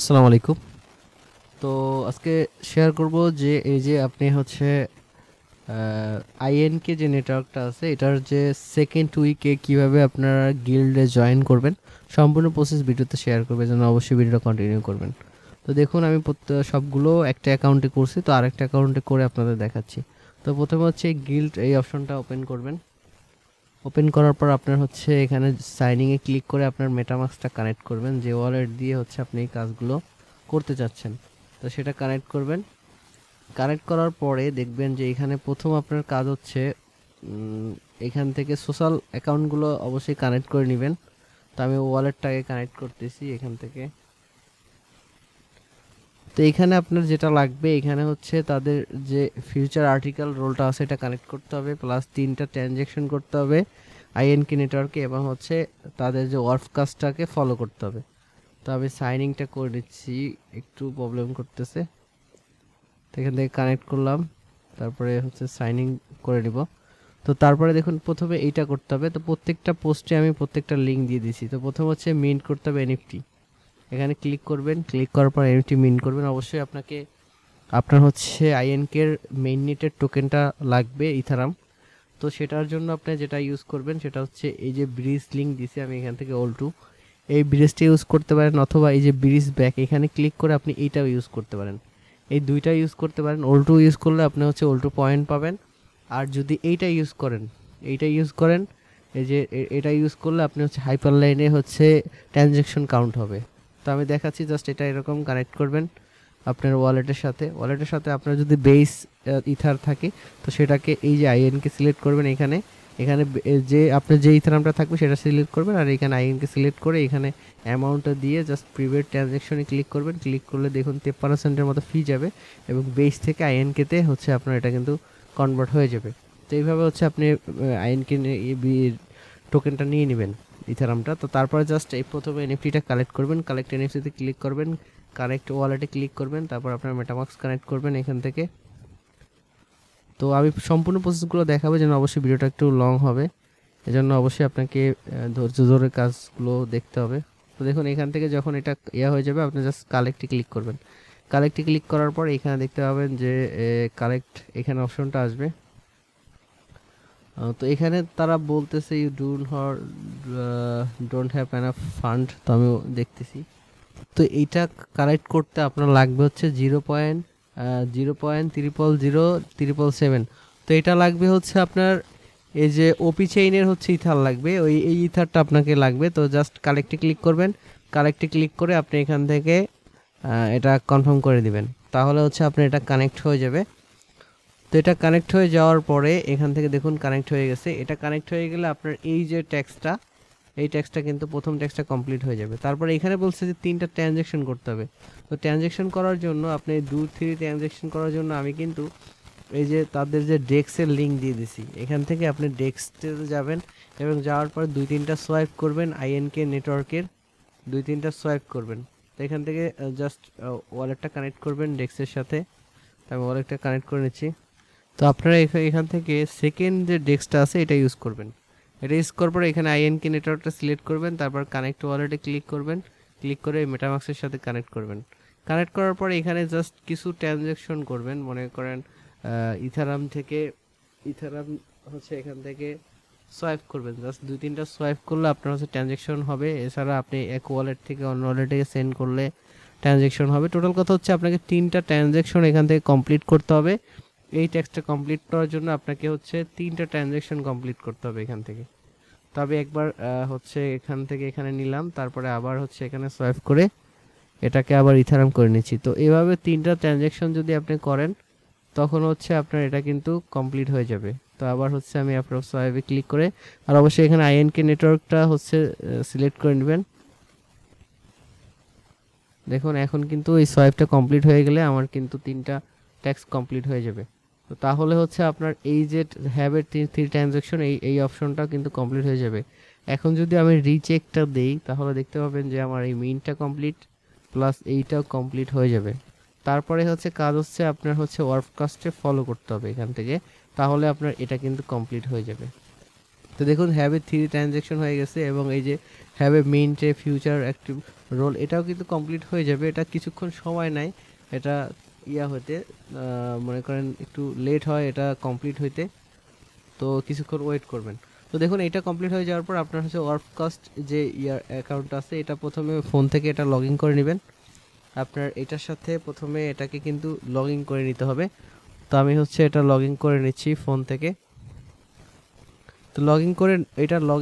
আসসালামু আলাইকুম। তো আজকে শেয়ার করব যে এই যে আপনি হচ্ছে আইএনকে যে নেটওয়ার্কটা আছে এটার যে সেকেন্ড উইকে কিভাবে আপনারা গিল্ডে জয়েন করবেন সম্পূর্ণ প্রসেস ভিডিওতে শেয়ার করবে, যেন অবশ্যই ভিডিওটা কন্টিনিউ করবেন। তো দেখুন আমি সবগুলো একটা অ্যাকাউন্টে করছি, তো আরেকটা অ্যাকাউন্টে করে আপনাদের দেখাচ্ছি। তো প্রথমে হচ্ছে গিল্ড এই অপশনটা ওপেন করবেন। ওপেন করার পর আপনার হচ্ছে এখানে সাইনিংয়ে ক্লিক করে আপনার মেটামাস্কটা কানেক্ট করবেন, যে ওয়ালেট দিয়ে হচ্ছে আপনি এই কাজগুলো করতে চাচ্ছেন। তো সেটা কানেক্ট করবেন। কানেক্ট করার পরে দেখবেন যে এখানে প্রথম আপনার কাজ হচ্ছে এখান থেকে সোশ্যাল অ্যাকাউন্টগুলো অবশ্যই কানেক্ট করে নেবেন। তো আমি ওয়ালেটটাকে কানেক্ট করতেছি এখান থেকে। তো এখানে আপনার যেটা লাগবে এখানে হচ্ছে তাদের যে ফিউচার আর্টিকেল রোলটা আছে এটা কানেক্ট করতে হবে, প্লাস 3টা ট্রানজ্যাকশন করতে হবে আইএনকে নেটওয়ার্কে, এবং হচ্ছে তাদের যে ওয়ার্ক কাজটাকে ফলো করতে হবে। তো আমি সাইনিংটা করে দিচ্ছি, একটু প্রবলেম করতেছে। তো এখান থেকে কানেক্ট করলাম, তারপরে হচ্ছে সাইনিং করে নিব। তো তারপরে দেখুন প্রথমে এইটা করতে হবে। তো প্রত্যেকটা পোস্টে আমি প্রত্যেকটা লিঙ্ক দিয়ে দিছি। তো প্রথম হচ্ছে মিন্ট করতে হবে এনএফটি। এখানে ক্লিক করবেন, ক্লিক করার পর এনএফটি মিন্ট করবেন। অবশ্যই আপনাকে আপনার হচ্ছে আইএনকের মেইননেটের টোকেনটা লাগবে ইথারাম। তো সেটার জন্য আপনি যেটা ইউজ করবেন সেটা হচ্ছে এই যে ব্রিজ লিঙ্ক দিছি আমি এখান থেকে অল2, এই ব্রিজটা ইউজ করতে পারেন, অথবা এই যে ব্রিজ ব্যাক এখানে ক্লিক করে আপনি এইটাও ইউজ করতে পারেন। এই দুইটা ইউজ করতে পারেন। অল2 ইউজ করলে আপনি হচ্ছে অল2 পয়েন্ট পাবেন। আর যদি এইটা ইউজ করেন, এইটা ইউজ করেন, এই যে এটা ইউজ করলে আপনি হচ্ছে হাইপার লাইনে হচ্ছে ট্রানজ্যাকশন কাউন্ট হবে। তো আমি দেখাচ্ছি, জাস্ট এটা এরকম কানেক্ট করবেন আপনার ওয়ালেটের সাথে আপনার যদি বেস ইথার থাকে তো সেটাকে এই যে আইএনকে সিলেক্ট করবেন। এখানে এখানে যে আপনার যে ইথারামটা থাকবে সেটা সিলেক্ট করবেন, আর এখানে আইএনকে সিলেক্ট করে এখানে অ্যামাউন্টটা দিয়ে জাস্ট প্রিভিয়াস ট্রানজ্যাকশনে ক্লিক করবেন। ক্লিক করলে দেখুন 53% মতো ফি যাবে, এবং বেস থেকে আইএনকেতে হচ্ছে আপনার এটা কিন্তু কনভার্ট হয়ে যাবে। তো এইভাবে হচ্ছে আপনি আইএনকে টোকেনটা নিয়ে নেবেন ইথারামটা। তো তারপরে জাস্ট এই প্রথমে এনএফটিটা কালেক্ট করবেন, কালেক্ট এনএফটিতে ক্লিক করবেন, কানেক্ট ওয়ালেটে ক্লিক করবেন, তারপর আপনার মেটামাস্ক কানেক্ট করবেন এখান থেকে। তো আমি সম্পূর্ণ প্রসেসগুলো দেখাবো, যেন অবশ্যই ভিডিওটা একটু লং হবে, এজন্য অবশ্যই আপনাকে ধৈর্য ধরে কাজগুলো দেখতে হবে। তো দেখুন এখান থেকে যখন এটা হয়ে যাবে আপনি জাস্ট কালেক্টে ক্লিক করবেন। কালেক্টে ক্লিক করার পর এখানে দেখতে পাবেন যে কালেক্ট এখানে অপশনটা আসবে। তো এখানে তারা বলতেছে you don't have enough fund, তো আমি দেখতেছি। তো এইটা কালেক্ট করতে আপনার লাগবে হচ্ছে 0.0.00077। তো এটা লাগবে হচ্ছে আপনার এই যে ওপি চেইনের হচ্ছে ইথার লাগবে, এই ইথারটা আপনাকে লাগবে। তো জাস্ট কালেক্টে ক্লিক করবেন, কালেক্টে ক্লিক করে আপনি এখান থেকে এটা কনফার্ম করে দিবেন, তাহলে হচ্ছে আপনার এটা কানেক্ট হয়ে যাবে। তো এটা কানেক্ট হয়ে যাওয়ার পরে এখান থেকে দেখুন কানেক্ট হয়ে গেছে। এটা কানেক্ট হয়ে গেলে আপনার এই যে ট্যাক্সটা, এই ট্যাক্সটা কিন্তু প্রথম ট্যাক্সটা কমপ্লিট হয়ে যাবে। তারপরে এখানে বলছে যে 3টা ট্রানজ্যাকশন করতে হবে। তো ট্রানজ্যাকশন করার জন্য আপনি 2-3 ট্রানজ্যাকশন করার জন্য আমি কিন্তু এই যে তাদের যে ডেক্সের লিঙ্ক দিয়ে দিছি, এখান থেকে আপনি ডেক্সতে যাবেন এবং যাওয়ার পর 2-3টা সোয়াইপ করবেন আইএনকে নেটওয়ার্কের, 2-3টা সোয়াইপ করবেন। তো এখান থেকে জাস্ট ওয়ালেটটা কানেক্ট করবেন ডেক্সের সাথে। তো আমি ওয়ালেটটা কানেক্ট করে নিচ্ছি। তো আপনারা এখান থেকে সেকেন্ড যে ডেস্কটা আছে এটা ইউজ করবেন। এটা ইউজ করার পরে এখানে আইএনকে নেটওয়ার্কটা সিলেক্ট করবেন, তারপর কানেক্ট ওয়ালেটে ক্লিক করবেন, ক্লিক করে মেটামাক্সের সাথে কানেক্ট করবেন। কানেক্ট করার পরে এখানে জাস্ট কিছু ট্রানজ্যাকশন করবেন, মনে করেন ইথারাম থেকে ইথারাম হচ্ছে এখান থেকে সোয়াইপ করবেন, জাস্ট 2-3টা সোয়াইপ করলে আপনার হচ্ছে ট্রানজ্যাকশন হবে। এছাড়া আপনি এক ওয়ালেট থেকে অন্য ওয়ালেটে সেন্ড করলে ট্রানজ্যাকশন হবে। টোটাল কথা হচ্ছে আপনাকে 3টা ট্রানজ্যাকশন এখান থেকে কমপ্লিট করতে হবে। এই ট্যাক্সটা কমপ্লিট করার জন্য আপনাকে হচ্ছে 3টা ট্রানজ্যাকশন কমপ্লিট করতে হবে এখান থেকে। তবে একবার হচ্ছে এখান থেকে এখানে নিলাম, তারপরে আবার হচ্ছে এখানে সোয়াইপ করে এটাকে আবার ইথারাম করে নিচ্ছি। তো এভাবে 3টা ট্রানজ্যাকশন যদি আপনি করেন তখন হচ্ছে আপনার এটা কিন্তু কমপ্লিট হয়ে যাবে। তো আবার হচ্ছে আমি আপনার সোয়াইপে ক্লিক করে, আর অবশ্যই এখানে আইএনকে নেটওয়ার্কটা হচ্ছে সিলেক্ট করে নেবেন। দেখুন এখন কিন্তু এই সোয়াইপটা কমপ্লিট হয়ে গেলে আমার কিন্তু 3টা ট্যাক্স কমপ্লিট হয়ে যাবে। তো তাহলে হচ্ছে আপনার এই যে হ্যাবের 3 ট্রানজ্যাকশন এই অপশনটা কিন্তু কমপ্লিট হয়ে যাবে। এখন যদি আমি রিচেকটা দেই তাহলে দেখতে পাবেন যে আমার এই মেইনটা কমপ্লিট প্লাস এইটাও কমপ্লিট হয়ে যাবে। তারপরে হচ্ছে কাজ হচ্ছে আপনার হচ্ছে ওয়ার্ককাস্টে ফলো করতে হবে এখান থেকে, তাহলে আপনার এটা কিন্তু কমপ্লিট হয়ে যাবে। তো তো দেখুন হ্যাভ এ 3 ট্রানজ্যাকশন হয়ে গেছে এবং এই যে have a mint a future active role এটাও কিন্তু কমপ্লিট হয়ে যাবে। এটা কিছুক্ষণ সময় নেয় এটা হতে, মনে করেন একটু লেট হয় এটা কমপ্লিট হইতে, তো কিছুক্ষণ ওয়েট করবেন। তো দেখুন এটা কমপ্লিট হয়ে যাওয়ার পর আপনার হচ্ছে ওয়ার্ককাস্ট যে অ্যাকাউন্ট আছে এটা প্রথমে ফোন থেকে এটা লগ ইন করে নেবেন। আপনার এটার সাথে প্রথমে এটাকে কিন্তু লগ ইন করে নিতে হবে। তো আমি হচ্ছে এটা লগ ইন করে নিচ্ছি ফোন থেকে। তো লগ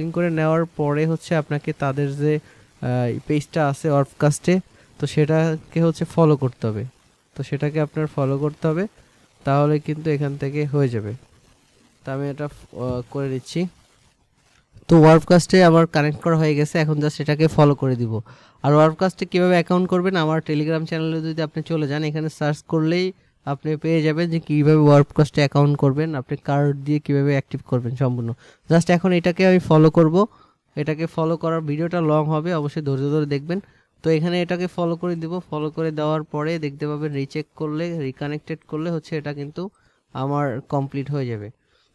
ইন করে নেওয়ার পরে হচ্ছে আপনাকে তাদের যে পেজটা আছে ওয়ার্ককাস্টে, তো সেটাকে হচ্ছে ফলো করতে হবে। তো সেটাকে আপনার ফলো করতে হবে, তাহলে কিন্তু এখান থেকে হয়ে যাবে। তো আমি এটা করে নিচ্ছি। তো ওয়ার্ককাস্টে আমার কানেক্ট করা হয়ে গেছে, এখন জাস্ট এটাকে ফলো করে দিব। আর ওয়ার্ককাস্টে কীভাবে অ্যাকাউন্ট করবেন, আমার টেলিগ্রাম চ্যানেলে যদি আপনি চলে যান, এখানে সার্চ করলেই আপনি পেয়ে যাবেন যে কীভাবে ওয়ার্ককাস্টে অ্যাকাউন্ট করবেন, আপনি কার্ড দিয়ে কীভাবে অ্যাক্টিভ করবেন সম্পূর্ণ। জাস্ট এখন এটাকে আমি ফলো করব। এটাকে ফলো করার ভিডিওটা লং হবে, অবশ্যই ধৈর্য ধরে দেখবেন। তো এখানে এটাকে ফলো করে দিব। ফলো করে দেওয়ার পরে দেখতে পাবেন রিচেক করলে, রিকানেক্টেড করলে হচ্ছে এটা কিন্তু আমার কমপ্লিট হয়ে যাবে।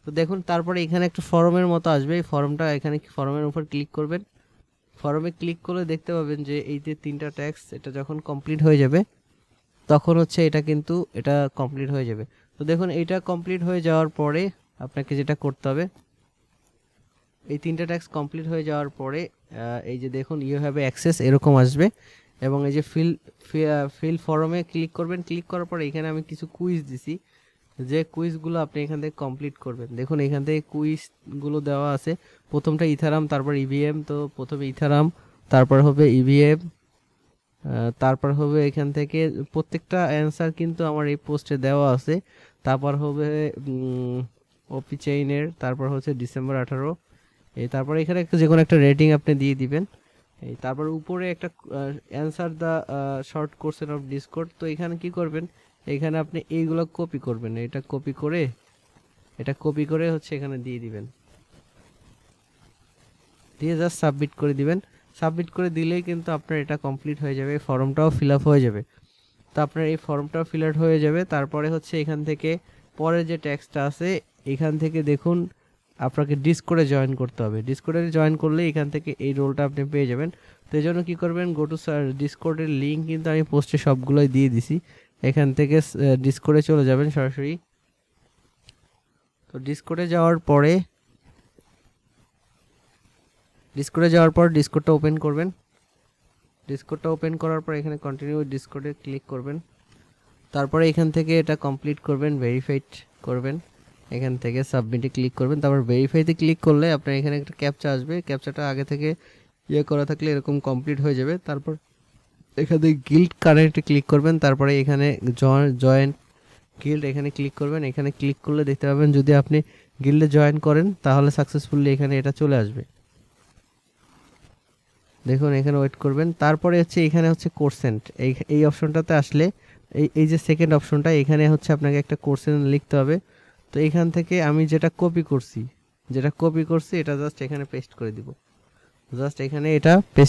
তো দেখুন তারপরে এখানে একটা ফর্মের মতো আসবে, এই ফর্মটা এখানে ফর্মের উপর ক্লিক করবেন। ফর্মে ক্লিক করলে দেখতে পাবেন যে এই যে 3টা ট্যাক্স এটা যখন কমপ্লিট হয়ে যাবে তখন হচ্ছে এটা কিন্তু এটা কমপ্লিট হয়ে যাবে। তো দেখুন এটা কমপ্লিট হয়ে যাওয়ার পরে আপনাকে যেটা করতে হবে, এই 3টা ট্যাক্স কমপ্লিট হয়ে যাওয়ার পরে এই যে দেখুন ইউ হ্যাভ অ্যাক্সেস এরকম আসবে এবং এই যে ফিল ফর্মে ক্লিক করবেন। ক্লিক করার পরে এখানে আমি কিছু কুইজ দিছি, যে কুইজগুলো আপনি এখান থেকে কমপ্লিট করবেন। দেখুন এখান থেকে কুইজগুলো দেওয়া আছে, প্রথমটা ইথারাম, তারপর ইভিএম। তো প্রথমে ইথারাম, তারপর হবে ইভিএম, তারপর হবে এখান থেকে প্রত্যেকটা অ্যান্সার কিন্তু আমার এই পোস্টে দেওয়া আছে। তারপর হবে ওপি চেইনের, তারপর হচ্ছে ডিসেম্বর 18, এই তারপর এখানে একটা যে কোনো একটা রেটিং আপনি দিয়ে দিবেন। এই তারপর উপরে একটা answer the short question of discord. তো এখানে কি করবেন, এখানে আপনি এইগুলো কপি করবেন, এটা কপি করে হচ্ছে এখানে দিয়ে দিবেন, দিয়ে জাস্ট সাবমিট করে দিবেন। সাবমিট করে দিলেই কিন্তু আপনার এটা কমপ্লিট হয়ে যাবে, ফর্মটাও ফিল আপ হয়ে যাবে। তো আপনার এই ফর্মটাও ফিল আপ হয়ে যাবে। তারপরে হচ্ছে এখান থেকে পরের যে ট্যাক্সটা আছে এখান থেকে দেখুন আপনাকে ডিসকোডে জয়েন করতে হবে। ডিসকোডে জয়েন করলে এখান থেকে এই রোলটা আপনি পেয়ে যাবেন। তো এই জন্য কী করবেন, গো টু ডিসকোডের লিঙ্ক কিন্তু আমি পোস্টে সবগুলোই দিয়ে দিছি, এখান থেকে ডিসকোডে চলে যাবেন সরাসরি। তো ডিসকোডে যাওয়ার পর ডিসকোডটা ওপেন করবেন। ডিসকোডটা ওপেন করার পর এখানে কন্টিনিউ ডিসকোডে ক্লিক করবেন। তারপরে এখান থেকে এটা কমপ্লিট করবেন, ভেরিফাইড করবেন, এখান থেকে সাবমিটে ক্লিক করবেন। তারপর ভেরিফাইতে ক্লিক করলে আপনার এখানে একটা ক্যাপচা আসবে, ক্যাপচাটা আগে থেকে করা থাকলে এরকম কমপ্লিট হয়ে যাবে। তারপর এখানে গিল্ড কানেক্টে ক্লিক করবেন, তারপরে এখানে জয়েন গিল্ড এখানে ক্লিক করবেন। এখানে ক্লিক করলে দেখতে পাবেন যদি আপনি গিল্ডে জয়েন করেন তাহলে সাকসেসফুলি এখানে এটা চলে আসবে। দেখুন এখানে ওয়েট করবেন। তারপরে হচ্ছে এখানে হচ্ছে কোর্সেন্ট, এই অপশনটাতে আসলে এই যে সেকেন্ড অপশনটা, এখানে হচ্ছে আপনাকে একটা কোর্সেন্ট লিখতে হবে। তো এখান থেকে আমি যেটা কপি করছি এটা জাস্ট এখানে পেস্ট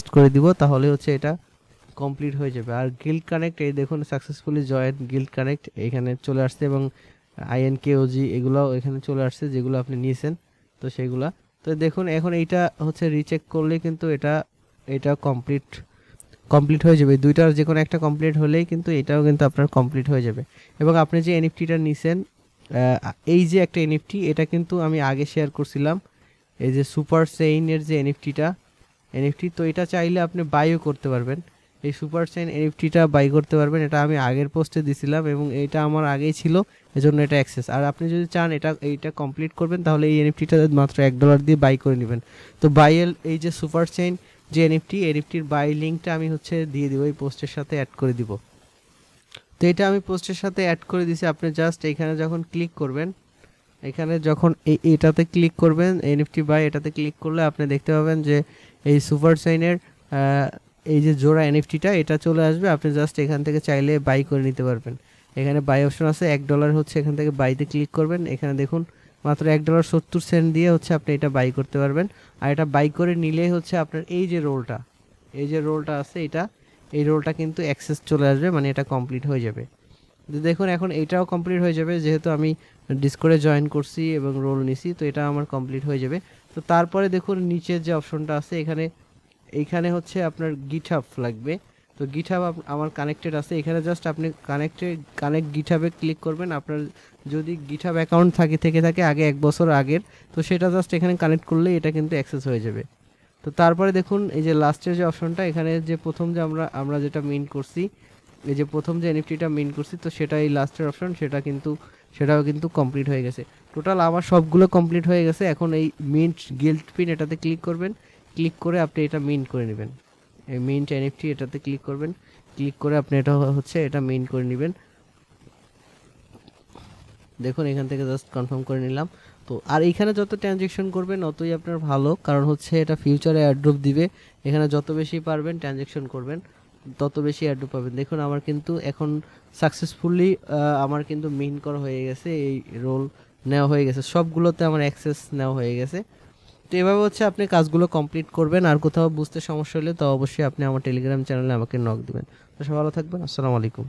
করে দিব, তাহলে হচ্ছে এটা কমপ্লিট হয়ে যাবে। আর গিল্ড কানেক্ট এই দেখুন সাকসেসফুলি জয়েন গিল্ড কানেক্ট এখানে চলে আসছে এবং INKOG এগুলোও এখানে চলে আসছে যেগুলো আপনি নিয়েছেন, তো সেগুলা। তো দেখুন এখন এইটা হচ্ছে রিচেক করলে কিন্তু এটা কমপ্লিট হয়ে যাবে। দুইটার যে কোনো একটা কমপ্লিট হলেই কিন্তু এটাও কিন্তু আপনার কমপ্লিট হয়ে যাবে। এবং আপনি যে এনএফটিটা নিছেন, এই যে একটা এনএফটি, এটা কিন্তু আমি আগে শেয়ার করছিলাম, এই যে সুপার চেইনের যে এনএফটি, তো এটা চাইলে আপনি বাইও করতে পারবেন। এই সুপার চেইন এনএফটিটা বাই করতে পারবেন, এটা আমি আগের পোস্টে দিছিলাম এবং এটা আমার আগেই ছিল, এজন্য এটা অ্যাক্সেস। আর আপনি যদি চান এইটা কমপ্লিট করবেন তাহলে এই এনএফটিটা মাত্র $1 দিয়ে বাই করে নেবেন। তো এই যে সুপার চেইন যে এনএফটির বাই লিঙ্কটা আমি হচ্ছে দিয়ে দিব, এই পোস্টের সাথে অ্যাড করে দিব। তো এটা আমি পোস্টের সাথে অ্যাড করে দিছি। আপনি জাস্ট এখানে যখন ক্লিক করবেন, এখানে যখন এটাতে ক্লিক করবেন এনএফটি বাই, এটাতে ক্লিক করলে আপনি দেখতে পাবেন যে এই সুপার চেইনের এই যে জোড়া এনএফটিটা এটা চলে আসবে। আপনি জাস্ট এখান থেকে চাইলে বাই করে নিতে পারবেন। এখানে বাই অপশন আছে, $1 হচ্ছে, এখান থেকে বাইতে ক্লিক করবেন। এখানে দেখুন মাত্র $1.70 দিয়ে হচ্ছে আপনি এটা বাই করতে পারবেন। আর এটা বাই করে নিলেই হচ্ছে আপনার এই যে রোলটা আছে এই রোলটা কিন্তু অ্যাক্সেস চলে আসবে, মানে এটা কমপ্লিট হয়ে যাবে। দেখুন এখন এইটাও কমপ্লিট হয়ে যাবে, যেহেতু আমি ডিসকর্ডে জয়েন করছি এবং রোল নিছি, তো এটা আমার কমপ্লিট হয়ে যাবে। তো তারপরে দেখুন নিচের যে অপশনটা আছে এইখানে হচ্ছে আপনার গিটহাব লাগবে। তো গিটহাব আমার কানেক্টেড আছে, এখানে জাস্ট আপনি কানেক্ট গিটহাবে ক্লিক করবেন। আপনার যদি গিটহাব অ্যাকাউন্ট থেকে থাকে আগে 1 বছর আগের, তো সেটা জাস্ট এখানে কানেক্ট করলেই এটা কিন্তু অ্যাক্সেস হয়ে যাবে। তো তারপরে দেখুন এই যে লাস্টের যে অপশনটা, এখানে যে প্রথম যে আমরা যেটা মিন্ট করছি, এই যে প্রথম যে এনএফটিটা মিন্ট করছি, তো সেটা এই লাস্টের অপশন, সেটাও কিন্তু কমপ্লিট হয়ে গেছে। টোটাল আমার সবগুলো কমপ্লিট হয়ে গেছে। এখন এই মিন্ট গিল্ড পিন এটাতে ক্লিক করবেন, ক্লিক করে আপনি এটা মিন্ট করে নেবেন। এই মিন্ট এনএফটি এটাতে ক্লিক করবেন, ক্লিক করে আপনি এটা মিন্ট করে নেবেন। দেখুন এখান থেকে জাস্ট কনফার্ম করে নিলাম। তো আর এইখানে যত ট্রানজ্যাকশন করবেন অতই আপনার ভালো, কারণ হচ্ছে এটা ফিউচারে অ্যাড্রপ দিবে। এখানে যত বেশি পারবেন ট্রানজ্যাকশন করবেন তত বেশি অ্যাড্রপ পাবেন। দেখুন আমার কিন্তু এখন সাকসেসফুলি আমার কিন্তু মিন করা হয়ে গেছে, এই রোল নেওয়া হয়ে গেছে, সবগুলোতে আমার অ্যাক্সেস নেওয়া হয়ে গেছে। তো এভাবে হচ্ছে আপনি কাজগুলো কমপ্লিট করবেন। আর কোথাও বুঝতে সমস্যা হলে তো অবশ্যই আপনি আমার টেলিগ্রাম চ্যানেলে আমাকে নক দিবেন। তো সবাই ভালো থাকবেন, আসসালামু আলাইকুম।